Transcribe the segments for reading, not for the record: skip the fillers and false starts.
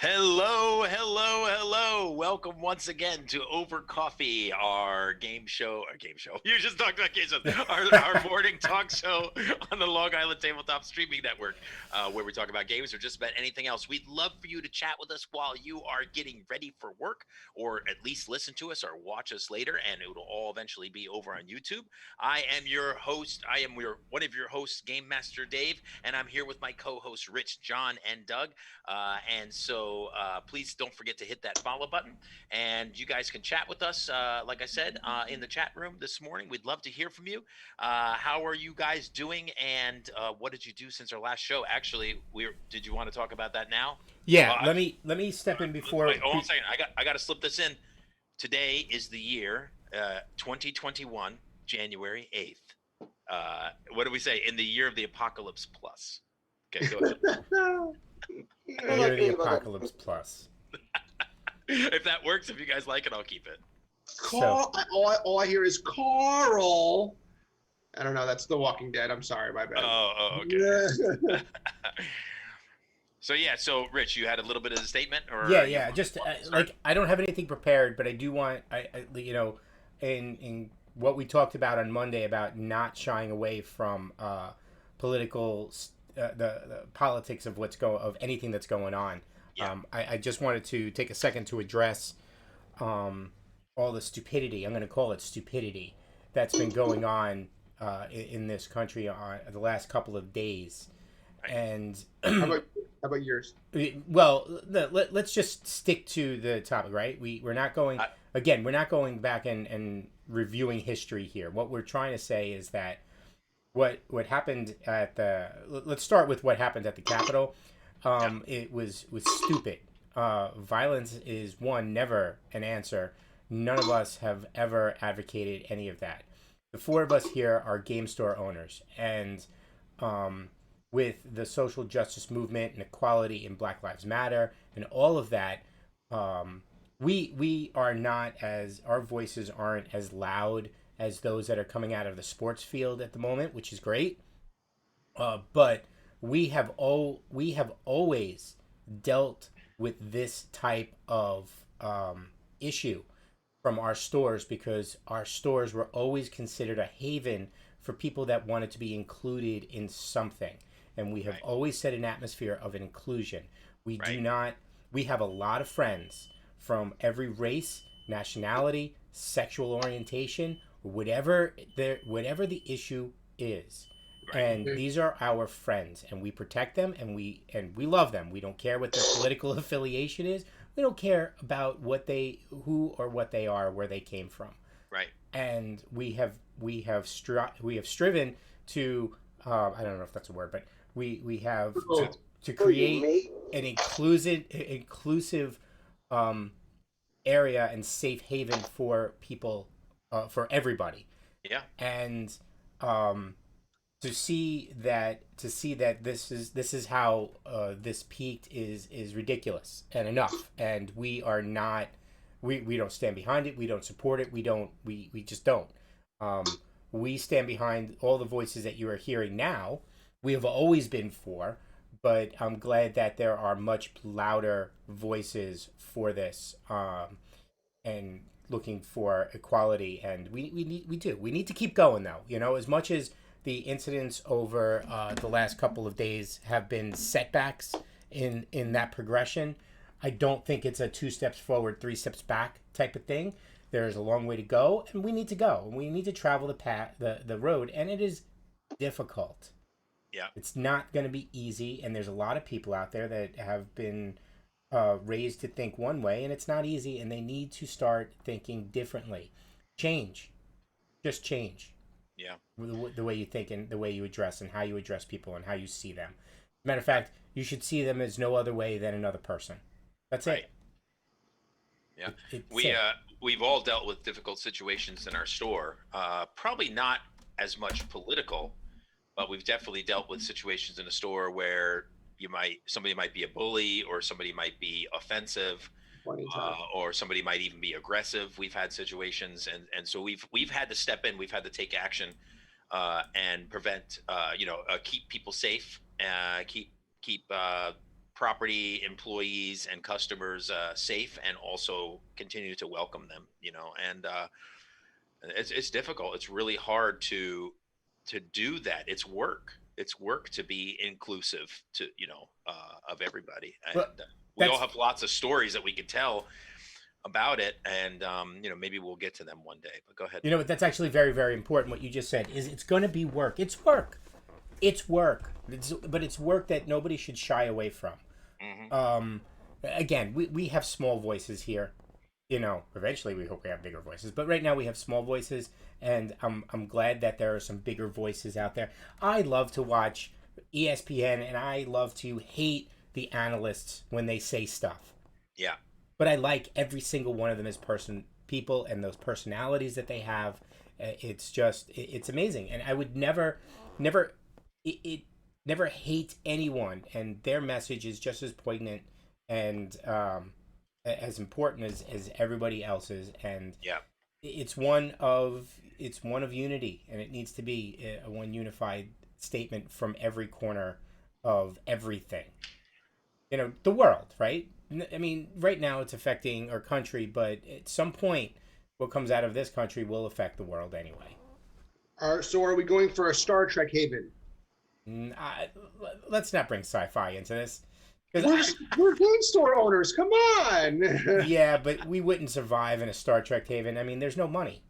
Hello, hello, hello. Welcome once again to Over Coffee, our game show. Our game show. You just talked about game shows. Our morning talk show on the Long Island Tabletop Streaming Network, where we talk about games or just about anything else. We'd love for you to chat with us while you are getting ready for work, or at least listen to us or watch us later, and it will all eventually be over on YouTube. I am your host. I am one of your hosts, Game Master Dave, and I'm here with my co-hosts, Rich, John, and Doug. And so please don't forget to hit that follow button. And you guys can chat with us, like I said, in the chat room this morning. We'd love to hear from you. How are you guys doing? And what did you do since our last show? Actually, did you want to talk about that now? Yeah, Well, let me step in wait, hold on a second. I got to slip this in. Today is the year 2021, January 8th. What do we say? In the year of the apocalypse plus. Okay, go ahead. the year of the apocalypse plus. If that works, if you guys like it, I'll keep it. So All I hear is Carl. I don't know. That's The Walking Dead. I'm sorry, my bad. Okay. So Rich, you had a little bit of a statement, or yeah. Just like I don't have anything prepared, but I do want in what we talked about on Monday about not shying away from political the politics of of anything that's going on. Yeah. I just wanted to take a second to address all the stupidity. I'm going to call it stupidity that's been going on in this country on the last couple of days. Right. And how about yours? well, let's just stick to the topic, right? We're not going again. We're not going back and reviewing history here. What we're trying to say is that what happened at the let's start with what happened at the Capitol. It was stupid. Violence is never an answer. None of us have ever advocated any of that. The four of us here are game store owners, and with the social justice movement and equality and Black Lives Matter and all of that, we are not as our voices aren't as loud as those that are coming out of the sports field at the moment, which is great. But we have always dealt with this type of issue from our stores because our stores were always considered a haven for people that wanted to be included in something. And we have always set an atmosphere of inclusion. We do not, we have a lot of friends from every race, nationality, sexual orientation, whatever the issue is. And these are our friends, and we protect them, and we love them. We don't care what their political affiliation is. We don't care about who or what they are, where they came from. Right. And we have striven to I don't know if that's a word, but we have to create an inclusive area and safe haven for people, for everybody. Yeah. And to see that this is how this peaked is ridiculous and enough, and we are not we don't stand behind it, we don't support it, we just don't. We stand behind all the voices that you are hearing now. We have always been for, but I'm glad that there are much louder voices for this, and looking for equality. And we need to keep going, though. As much as the incidents over the last couple of days have been setbacks in that progression, I don't think it's a 2 steps forward, 3 steps back type of thing. There is a long way to go, and we need to go. We need to travel the road, and it is difficult. Yeah. It's not going to be easy, and there's a lot of people out there that have been raised to think one way, and it's not easy, and they need to start thinking differently. Change. Just change. Yeah. The way you think and the way you address and how you address people and how you see them. Matter of fact, you should see them as no other way than another person. That's it. Yeah. We've all dealt with difficult situations in our store. Probably not as much political, but we've definitely dealt with situations in a store where somebody might be a bully, or somebody might be offensive, or somebody might even be aggressive. We've had situations, and so we've had to step in. We've had to take action and prevent, keep people safe, keep property employees and customers safe, and also continue to welcome them. And it's difficult. It's really hard to do that. It's work to be inclusive to of everybody, and Well, we all that's have lots of stories that we could tell about it, and maybe we'll get to them one day. But go ahead. but that's actually very, very important. What you just said is it's going to be work. It's work. It's work. But it's work that nobody should shy away from. Hmm. Again, we have small voices here. Eventually we hope we have bigger voices. But right now we have small voices, and I'm glad that there are some bigger voices out there. I love to watch ESPN, and I love to hate the analysts when they say stuff. Yeah. But I like every single one of them as people and those personalities that they have. It's amazing, and I would never never hate anyone, and their message is just as poignant and as important as everybody else's, and Yeah. it's one of unity, and it needs to be a one unified statement from every corner of everything. The world, right? I mean, right now it's affecting our country, but at some point, what comes out of this country will affect the world anyway. So are we going for a Star Trek haven? Let's not bring sci-fi into this, We're, we're game store owners. Come on. yeah, but we wouldn't survive in a Star Trek haven. I mean, there's no money.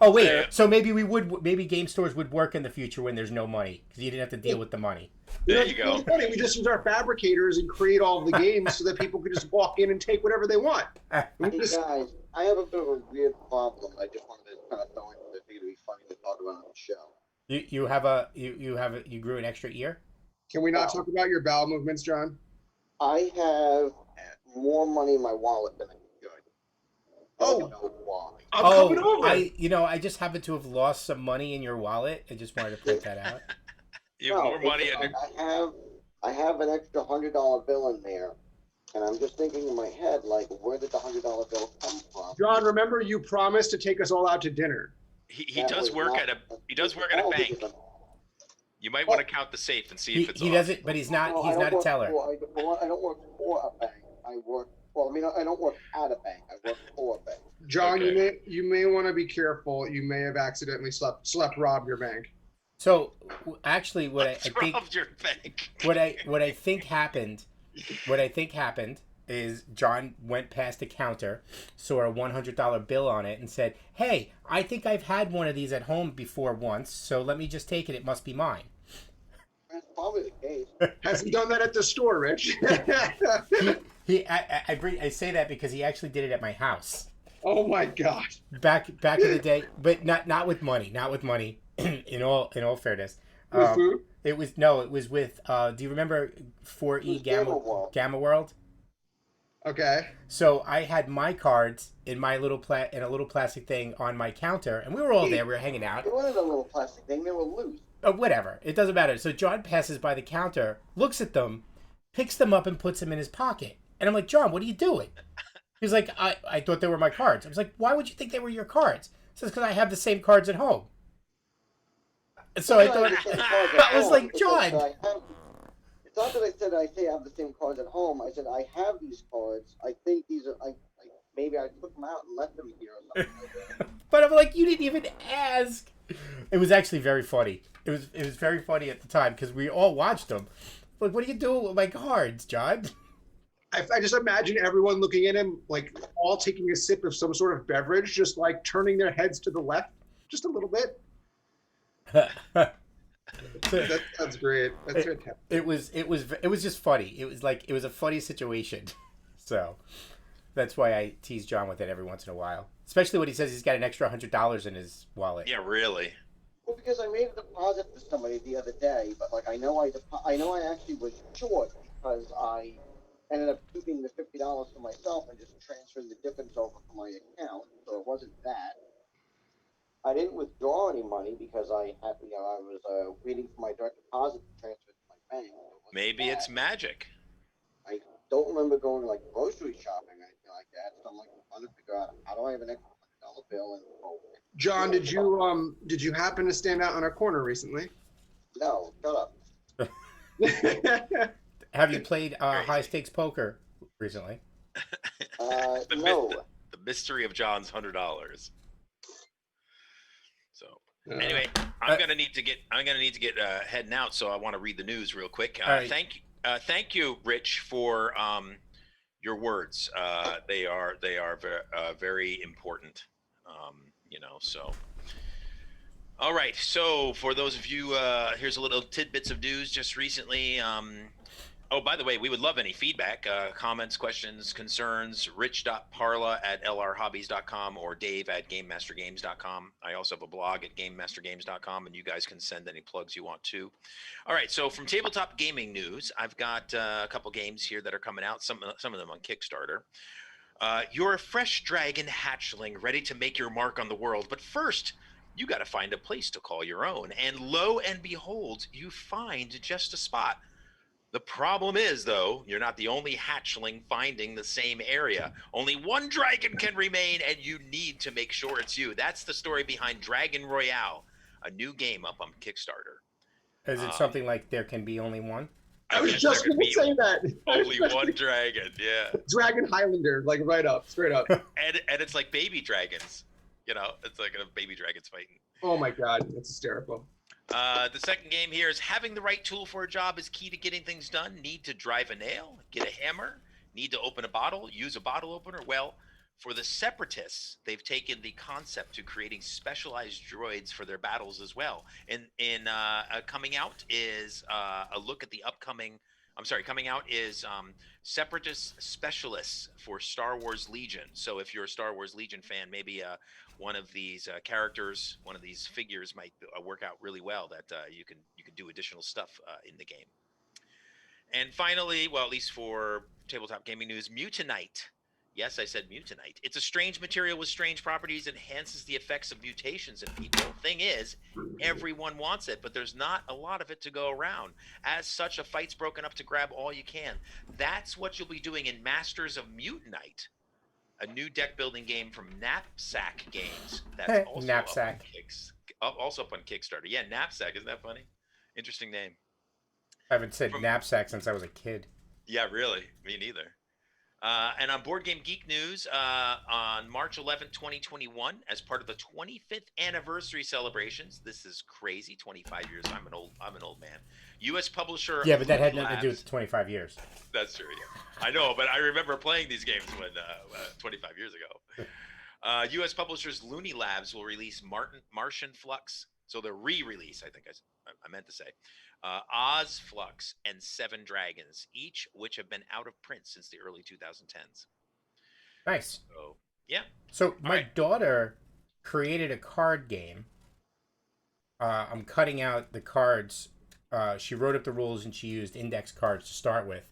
Oh wait, so maybe game stores would work in the future when there's no money, because you didn't have to deal with the money. There you go. It's funny. We just use our fabricators and create all of the games so that people can just walk in and take whatever they want. Hey guys, I have a bit of a weird problem. I just wanted to kind of throw in that it'd be funny to talk about on the show. You grew an extra ear? Can we not talk about your bowel movements, John? I have more money in my wallet than I could. Oh. I don't know why. I'm coming over. I just happen to have lost some money in your wallet. I just wanted to point that out. You have more money. I have an extra $100 bill in there, and I'm just thinking in my head, like, where did the $100 bill come from? John, remember you promised to take us all out to dinner. He does work at a bank. You might want to count the safe and see if it's He off. doesn't, but he's not a teller. I don't work for a bank. I don't work at a bank. I work for a bank. John, Okay. you may want to be careful. You may have accidentally slept robbed your bank. So actually, what I think Robbed your bank. what I think happened is John went past the counter, saw a $100 bill on it, and said, "Hey, I think I've had one of these at home before once, so let me just take it. It must be mine." That's probably the case. Has he done that at the store, Rich? I say that because he actually did it at my house Oh my God. back in the day, but not with money. In all fairness, With food? it was with. Do you remember 4E It was Gamma World? Okay. So I had my cards in my little in a little plastic thing on my counter, and we were all there. We were hanging out. It wasn't a little plastic thing. They were loose. Whatever, it doesn't matter. So John passes by the counter, looks at them, picks them up, and puts them in his pocket. And I'm like, "John, what are you doing?" He's like, I thought they were my cards. I was like, "Why would you think they were your cards?" He says, "Because I have the same cards at home." So I thought, I was like, "John." It's not that I said I have the same cards at home. I said I have these cards. I think these are. Maybe I took them out and left them here or something like that. But I'm like, you didn't even ask. It was actually very funny. It was very funny at the time because we all watched them. Like, what are you doing with my cards, John? I just imagine everyone looking at him, like all taking a sip of some sort of beverage, just like turning their heads to the left just a little bit. That's great. That's fantastic. It was just funny. It was a funny situation. So that's why I tease John with it every once in a while. Especially when he says he's got an extra $100 in his wallet. Yeah, really. Well, because I made a deposit to somebody the other day, but like I know I actually was short because I ended up keeping the $50 for myself and just transferring the difference over from my account. So it wasn't that. I didn't withdraw any money because I was waiting for my direct deposit to transfer to my bank. So Maybe it's magic. I don't remember going like grocery shopping or anything like that. So I'm like trying to figure out how do I have an extra $100 bill and John, did you happen to stand out on a corner recently? No, shut up. Have you played Crazy. high stakes poker recently? No. The mystery of John's $100. So anyway, I'm gonna need to get heading out. So I want to read the news real quick. All right. Thank you, Rich, for your words. They are very important. So. All right. So for those of you, here's a little tidbits of news just recently. Oh, by the way, we would love any feedback, comments, questions, concerns. Rich.parla@lrhobbies.com or dave@gamemastergames.com. I also have a blog at gamemastergames.com, and you guys can send any plugs you want to. All right, so from tabletop gaming news, I've got a couple games here that are coming out, some of them on Kickstarter. You're a fresh dragon hatchling ready to make your mark on the world, but first, you got to find a place to call your own. And lo and behold, you find just a spot. The problem is, though, you're not the only hatchling finding the same area. Only one dragon can remain, and you need to make sure it's you. That's the story behind Dragon Royale, a new game up on Kickstarter. Is it something like there can be only one? I was just going to say that. Only one dragon, yeah. Dragon Highlander, like right up, straight up. And it's like baby dragons. It's like a baby dragons fighting. Oh my god, that's hysterical. The second game here is having the right tool for a job is key to getting things done. Need to drive a nail, get a hammer, need to open a bottle, use a bottle opener. Well, for the Separatists, they've taken the concept to creating specialized droids for their battles as well. And coming out is a look at the upcoming. Coming out is Separatist specialists for Star Wars Legion. So if you're a Star Wars Legion fan, maybe one of these characters, one of these figures might work out really well. That you can do additional stuff in the game. And finally, well, at least for tabletop gaming news, Mutanite. Yes, I said mutanite. It's a strange material with strange properties, enhances the effects of mutations in people. Thing is, everyone wants it, but there's not a lot of it to go around. As such, a fight's broken up to grab all you can. That's what you'll be doing in Masters of Mutanite, a new deck building game from Knapsack Games. That's also Knapsack. Also up on Kickstarter. Yeah, Knapsack. Isn't that funny? Interesting name. I haven't said knapsack since I was a kid. Yeah, really. Me neither. And on Board Game Geek News, on March 11th, 2021, as part of the 25th anniversary celebrations, this is crazy, 25 years. I'm an old man. U.S. publisher. Yeah, but that had nothing to do with the 25 years. That's true. Yeah, I know, but I remember playing these games when 25 years ago. U.S. publishers Looney Labs will release Martian Flux. So the re-release, I think I meant to say. Oz Flux and Seven Dragons, each which have been out of print since the early 2010s. Nice. So, yeah. So my daughter created a card game. I'm cutting out the cards. She wrote up the rules and she used index cards to start with.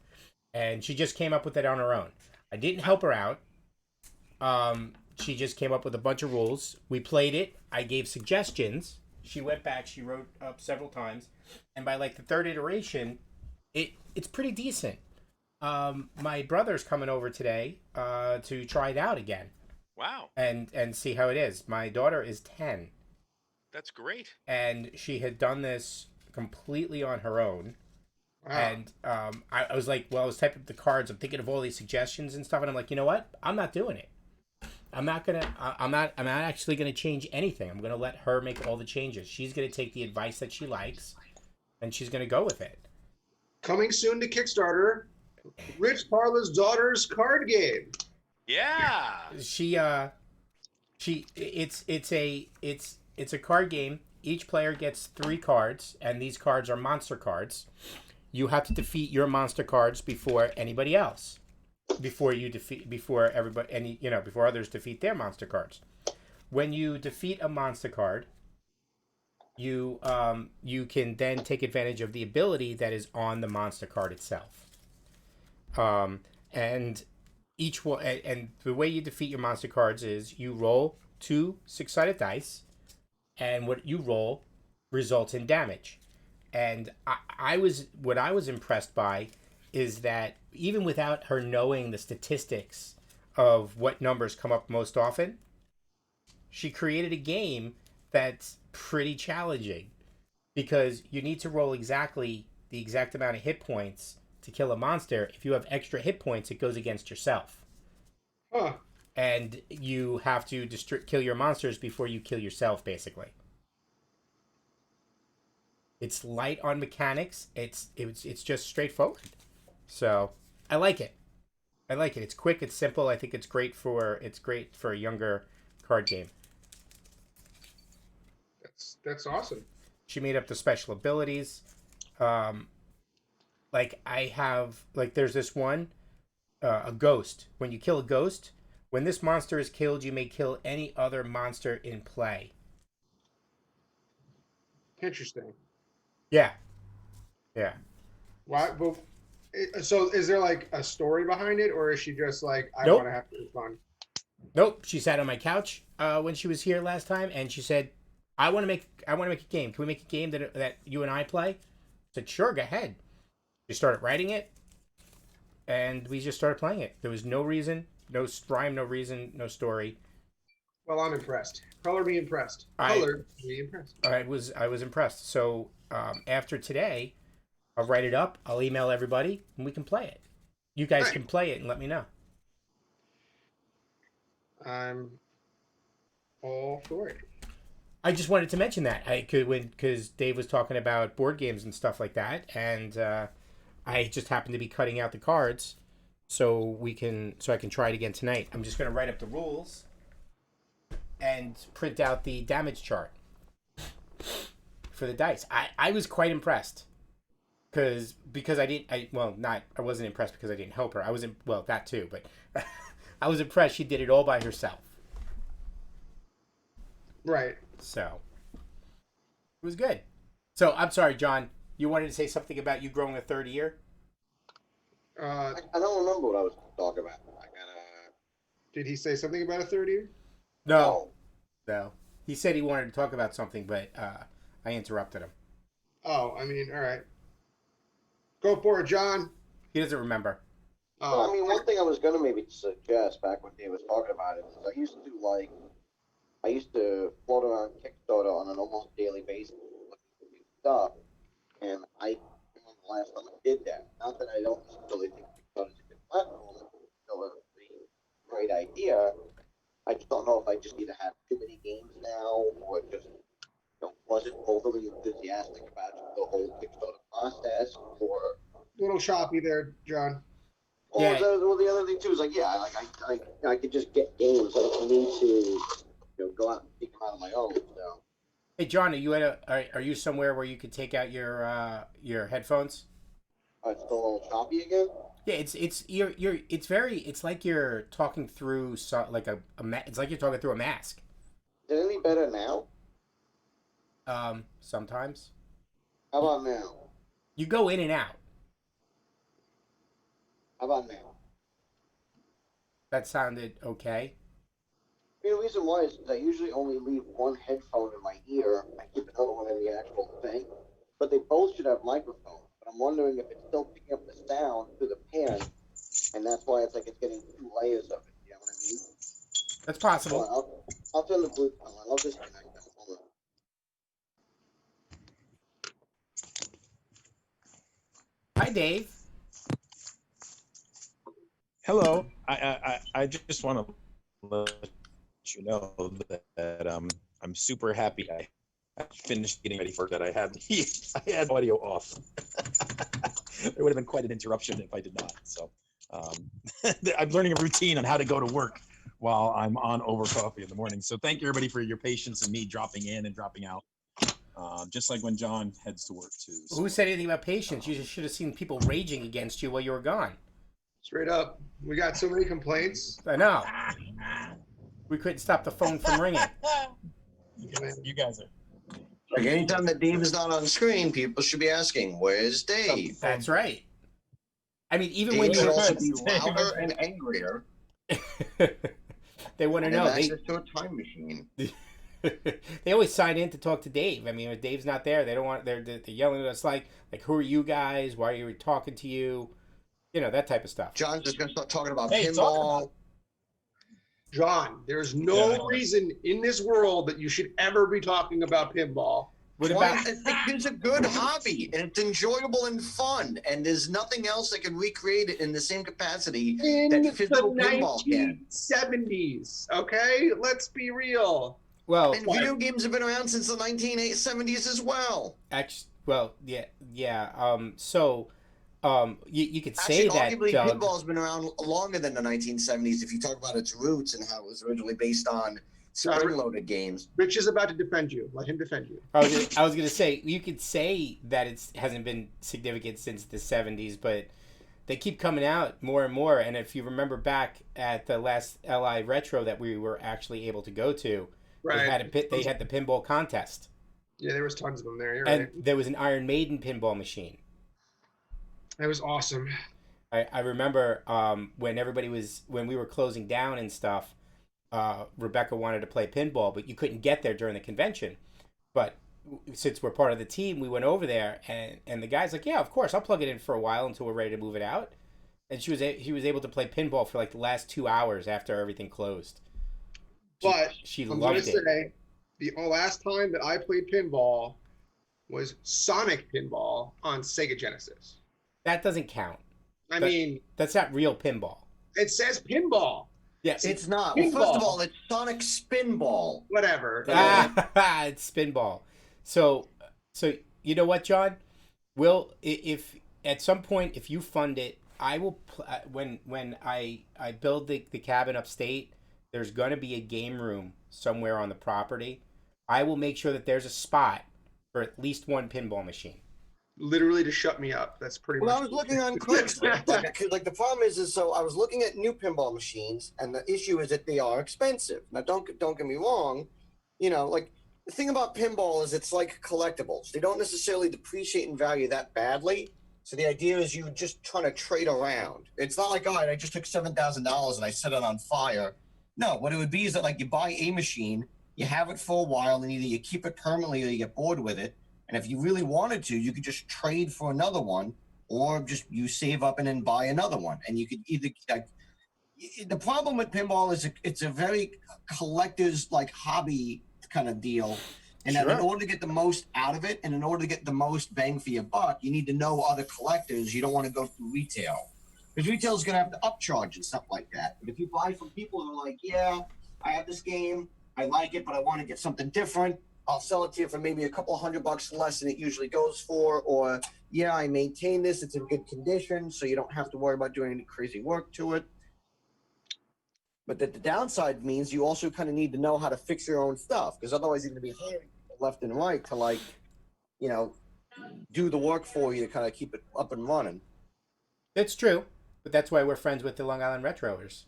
And she just came up with it on her own. I didn't help her out. She just came up with a bunch of rules. We played it. I gave suggestions. She went back. She wrote up several times. And by like the third iteration, it's pretty decent. My brother's coming over today to try it out again. Wow. And see how it is. My daughter is 10. That's great. And she had done this completely on her own. Wow. And I was like, well, I was typing up the cards. I'm thinking of all these suggestions and stuff. And I'm like, you know what? I'm not doing it. I'm not actually gonna change anything. I'm gonna let her make all the changes. She's gonna take the advice that she likes, and she's gonna go with it. Coming soon to Kickstarter, Rich Parla's daughter's card game. Yeah. It's a card game. Each player gets 3 cards, and these cards are monster cards. You have to defeat your monster cards before anybody else. Before others defeat their monster cards. When you defeat a monster card, you can then take advantage of the ability that is on the monster card itself. And each one, and the way you defeat your monster cards is you roll 2 6-sided dice, and what you roll results in damage. And what I was impressed by is that even without her knowing the statistics of what numbers come up most often, she created a game that's pretty challenging because you need to roll exactly the exact amount of hit points to kill a monster. If you have extra hit points, it goes against yourself. Huh. And you have to kill your monsters before you kill yourself, basically. It's light on mechanics. It's just straightforward. So I like it. It's quick. It's simple. I think it's great for a younger card game. That's awesome. She made up the special abilities. Like I have there's this one, a ghost. When you kill a ghost, when this monster is killed, you may kill any other monster in play. Interesting. Yeah. Why? Well, so is there like a story behind it, or is she just like, I Nope. want to have fun? Nope. She sat on my couch when she was here last time, and she said, "I want to make a game. Can we make a game that you and I play?" I said, "Sure, go ahead." She started writing it, and we just started playing it. There was no reason, no rhyme, no reason, no story. Well, I'm impressed. Color me impressed. Color me impressed. I was impressed. So after today, I'll write it up. I'll email everybody, and we can play it. You guys can play it and let me know. I'm all for it. I just wanted to mention that because Dave was talking about board games and stuff like that, and I just happened to be cutting out the cards, so I can try it again tonight. I'm just going to write up the rules and print out the damage chart for the dice. I was quite impressed because I wasn't impressed because I didn't help her. That too, but I was impressed she did it all by herself. Right. So it was good. So I'm sorry, John. You wanted to say something about you growing a third ear? I don't remember what I was talking about. Did he say something about a third ear? No. He said he wanted to talk about something, but I interrupted him. Oh, I mean, all right. Go for it, John. He doesn't remember. Oh. I mean, one thing I was gonna maybe suggest back when Dave was talking about it is I used to float around Kickstarter on an almost daily basis looking for new stuff, and I remember the last time I did that. Not that I don't necessarily think Kickstarter is a good platform, it's still a great idea. I just don't know if I just either have too many games now, or just wasn't overly enthusiastic about the whole Kickstarter process, or A little choppy there, John. Yeah. The other thing too is I could just get games. I don't need to go out and seek them out on my own. So. Hey, John, are you somewhere where you could take out your headphones? It's still a little choppy again. Yeah, it's like you're talking through it's like you're talking through a mask. Is it any better now? Sometimes. How about now? You go in and out. How about now? That sounded okay. The reason why is I usually only leave one headphone in my ear. I keep another one in the actual thing, but they both should have microphones. But I'm wondering if it's still picking up the sound through the pan, and that's why it's getting two layers of it. You know what I mean? That's possible. So I'll turn the Bluetooth on. I'll disconnect them. Hold on. Hi, Dave. Hello. I just want to let you know that I'm super happy I finished getting ready for that. I had audio off. There would have been quite an interruption if I did not. So I'm learning a routine on how to go to work while I'm on Over Coffee in the morning. So thank you everybody for your patience and me dropping in and dropping out. Just like when John heads to work too. So. Who said anything about patience? You just should have seen people raging against you while you were gone. Straight up. We got so many complaints. I know. We couldn't stop the phone from ringing. You guys are. Like anytime that Dave is not on screen, people should be asking, "Where's Dave?" That's right. I mean, even Dave when should you also were be louder and angrier. they want to And know. have access to a time machine. They always sign in to talk to Dave. I mean, if Dave's not there, they don't want. They're yelling at us like, who are you guys? Why are we talking to you? You know, that type of stuff. John's just gonna start talking about Hey, pinball. John, there's no reason in this world that you should ever be talking about pinball. What Why- about? It's a good hobby and it's enjoyable and fun, and there's nothing else that can recreate it in the same capacity In that the physical pinball can. 1970s, okay? Let's be real. Well, And video games have been around since the 1970s as well. So, you could say Actually, that, arguably, Doug. pinball's been around longer than the 1970s if you talk about its roots and how it was originally based on spring-loaded games. Rich is about to defend you. Let him defend you. I was gonna say you could say that it hasn't been significant since the '70s, but they keep coming out more and more. And if you remember back at the last LI Retro that we were actually able to go to, Right. they had the pinball contest, Yeah, there was tons of them there. You're and right. there was an Iron Maiden pinball machine. That was awesome. I remember when we were closing down and stuff. Rebecca wanted to play pinball, but you couldn't get there during the convention. But since we're part of the team, we went over there, and the guy's like, "Yeah, of course, I'll plug it in for a while until we're ready to move it out." And he was able to play pinball for like the last 2 hours after everything closed. But She I'm going loved to it. say the last time that I played pinball was Sonic Pinball on Sega Genesis. That doesn't count. I mean, That's not real pinball. it says pinball. Yes, It's not. Well, Pinball. first of all, it's Sonic Spinball. Whatever. it's pinball. So you know what, John? If at some point if you fund it, I will. When I build the cabin upstate, there's gonna be a game room somewhere on the property. I will make sure that there's a spot for at least one pinball machine. Literally to shut me up. That's pretty Well, much. I was looking on Craigslist. Like the problem is so I was looking at new pinball machines, and the issue is that they are expensive. Now, don't get me wrong. Like the thing about pinball is it's like collectibles. They don't necessarily depreciate in value that badly. So the idea is you just trying to trade around. It's not like, all right, I just took $7,000 and I set it on fire. No, what it would be is that like you buy a machine, you have it for a while, and either you keep it permanently or you get bored with it. And if you really wanted to, you could just trade for another one, or just you save up and then buy another one. And you could either the problem with pinball is it's a very collector's like hobby kind of deal. And that in order to get the most out of it, and in order to get the most bang for your buck, you need to know other collectors. You don't want to go through retail, because retail is going to have to upcharge and stuff like that. But if you buy from people who are like, yeah, I have this game, I like it, but I want to get something different, I'll sell it to you for maybe a couple $100 less than it usually goes for. Or, yeah, I maintain this, it's in good condition, so you don't have to worry about doing any crazy work to it. But the downside means you also kind of need to know how to fix your own stuff, because otherwise you're going to be hiring people left and right to, like, do the work for you to kind of keep it up and running. It's true, but that's why we're friends with the Long Island Retroers.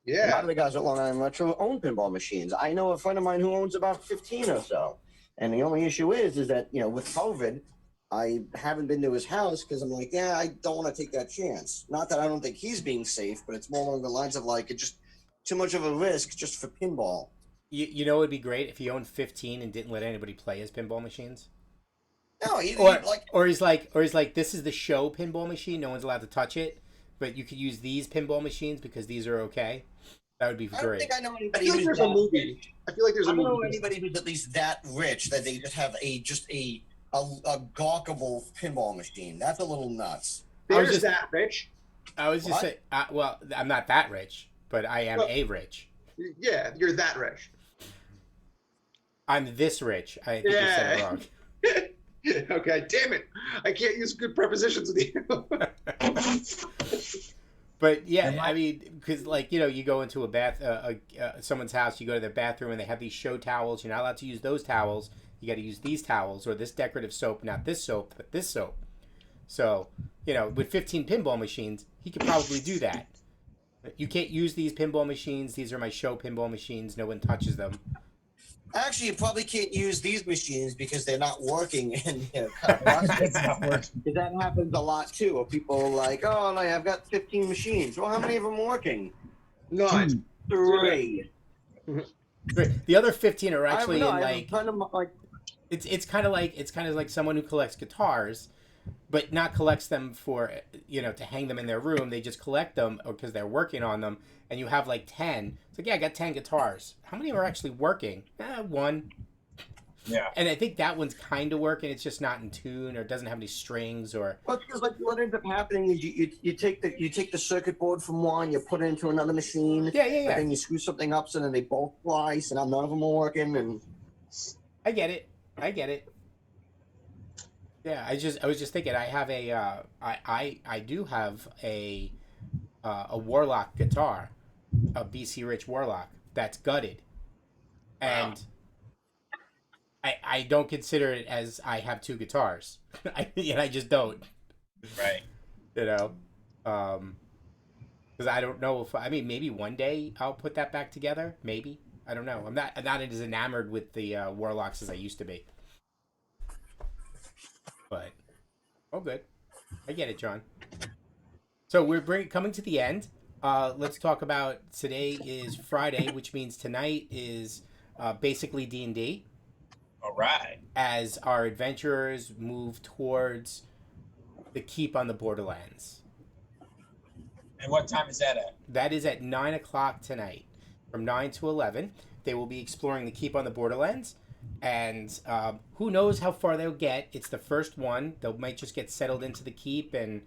A lot of the guys at Long Island Retro own pinball machines. I know a friend of mine who owns about 15 or so. And the only issue is that, with COVID, I haven't been to his house because I'm like, yeah, I don't want to take that chance. Not that I don't think he's being safe, but it's more along the lines of like, it's just too much of a risk just for pinball. You know, it'd be great if he owned 15 and didn't let anybody play his pinball machines. No, Or he's like, this is the show pinball machine. No one's allowed to touch it, but you could use these pinball machines because these are okay. That would be I don't great. think I know I anybody feel like who's there's a that movie. rich. I feel like there's I a don't know movie. anybody who's at least that rich that they just have a gawkable pinball machine. That's a little nuts. There's that, Rich. I was just saying, well, I'm not that rich, but I am a rich. Yeah, you're that rich. I'm this rich. I think you said it wrong. Okay, damn it. I can't use good prepositions with you. But yeah, I mean, because you go into someone's house, you go to their bathroom, and they have these show towels. You're not allowed to use those towels. You got to use these towels or this decorative soap, not this soap, but this soap. So, with 15 pinball machines, he could probably do that. You can't use these pinball machines. These are my show pinball machines. No one touches them. Actually, you probably can't use these machines because they're not working, and that happens a lot too. Where people are like, "Oh, I've got 15 machines." Well, how many of them working? None. 3. The other 15 are actually it's kind of like someone who collects guitars, but not collects them for to hang them in their room. They just collect them because they're working on them. And you have like 10. It's like, yeah, I got 10 guitars. How many are actually working? 1. Yeah. And I think that one's kind of working. It's just not in tune or doesn't have any strings or. Well, because like what ends up happening is you take the circuit board from one, you put it into another machine, Yeah, but then you screw something up, so then they both fly, so now none of them are working, and I get it. Yeah, I was just thinking. I have I do have a Warlock guitar, a BC Rich Warlock that's gutted, and I don't consider it as I have two guitars. I just don't. Right. You know, because I don't know if I mean maybe one day I'll put that back together. Maybe I don't know. I'm not as enamored with the Warlocks as I used to be. But oh, good. I get it, John. So we're coming to the end. Let's talk about today is Friday, which means tonight is basically D&D. All right. As our adventurers move towards the keep on the Borderlands. And what time is that at? That is at 9 o'clock tonight. From 9 to 11, they will be exploring the keep on the Borderlands. And who knows how far they'll get. It's the first one. They might just get settled into the keep and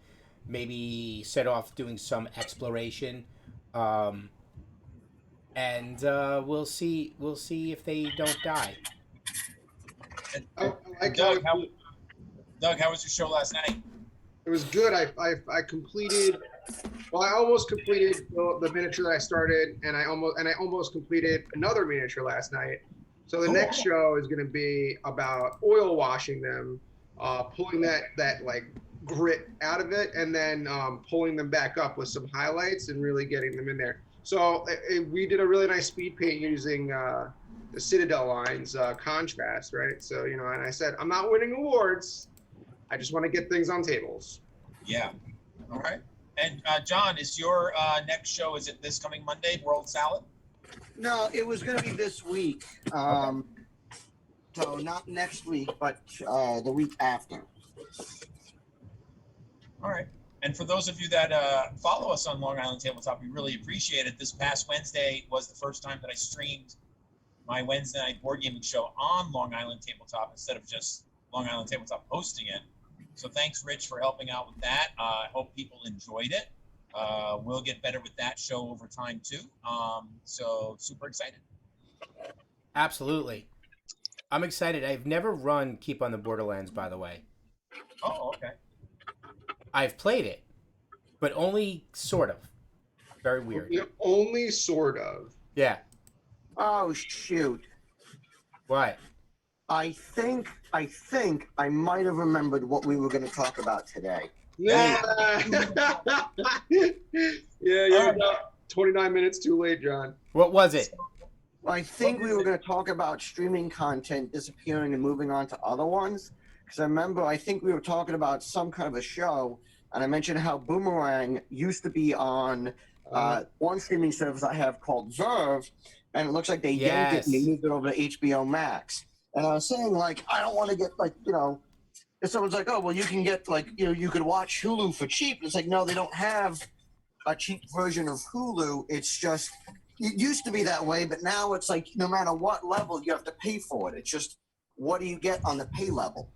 maybe set off doing some exploration. And we'll see if they don't die. I like Doug, how how was your show last night? it was good. I completed. Well, I almost completed the miniature that I started, and I almost completed another miniature last night. So the next show is going to be about oil washing them, pulling that like grit out of it, and then pulling them back up with some highlights and really getting them in there. So we did a really nice speed paint using the Citadel lines, contrast, right? So and I said I'm not winning awards. I just want to get things on tables. Yeah. All right. And John, is your next show, is it this coming Monday, World Salad? no, it was going to be this week. So not next week, but the week after. All right. And for those of you that follow us on Long Island Tabletop, we really appreciate it. This past Wednesday was the first time that I streamed my Wednesday night board gaming show on Long Island Tabletop instead of just Long Island Tabletop hosting it. So thanks, Rich, for helping out with that. I hope people enjoyed it. We'll get better with that show over time, too. So super excited. Absolutely. I'm excited. I've never run Keep on the Borderlands, by the way. Oh, okay. I've played it, but only sort of. Very weird. Only sort of. Yeah. Oh shoot! What? I think I might have remembered what we were going to talk about today. Yeah. You're about 29 minutes too late, John. What was it? I think we were going to talk about streaming content disappearing and moving on to other ones. Because I think we were talking about some kind of a show, and I mentioned how Boomerang used to be on one streaming service I have called Verve, and it looks like they yanked it and they moved it over to HBO Max. And I was saying, like, I don't want to get, like, if someone's like, oh, well, you can get, like, you could watch Hulu for cheap. It's like, no, they don't have a cheap version of Hulu. It's just, it used to be that way, but now it's like, no matter what level, you have to pay for it. It's just, what do you get on the pay level?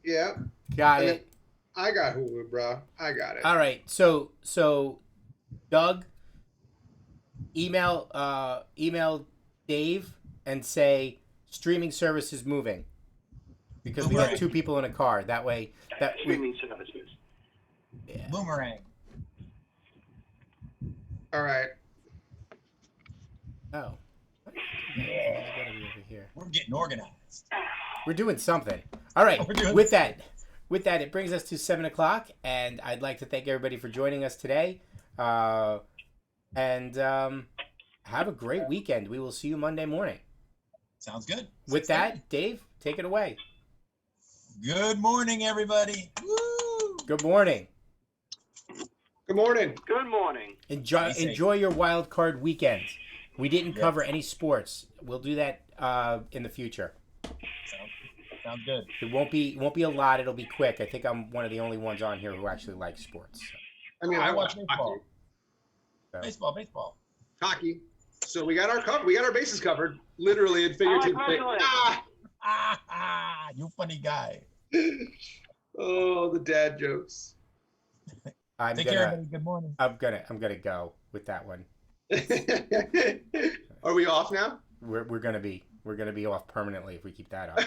Yeah. Got it. I got Hulu, bro. I got it. All right. So Doug, email Dave and say streaming service is moving because we got two people in a car. That way, streaming services. Yeah. Boomerang. All right. Oh. I gotta be over here. We're getting organized. We're doing something. All right. With that, it brings us to 7 o'clock, and I'd like to thank everybody for joining us today. And have a great weekend. We will see you Monday morning. Sounds good. With that, Dave, take it away. Good morning, everybody. Woo! Good morning. Good morning. Good morning. Enjoy your wild card weekend. We didn't cover any sports. We'll do that in the future. Sounds good. It won't be a lot. It'll be quick. I think I'm one of the only ones on here who actually likes sports. I mean, I watch baseball. Hockey. So. Baseball. Hockey. So we got our bases covered, literally and figuratively. You funny guy. Oh, the dad jokes. Take care, everybody. Good morning. I'm gonna go with that one. Are we off now? We're gonna be off permanently if we keep that up.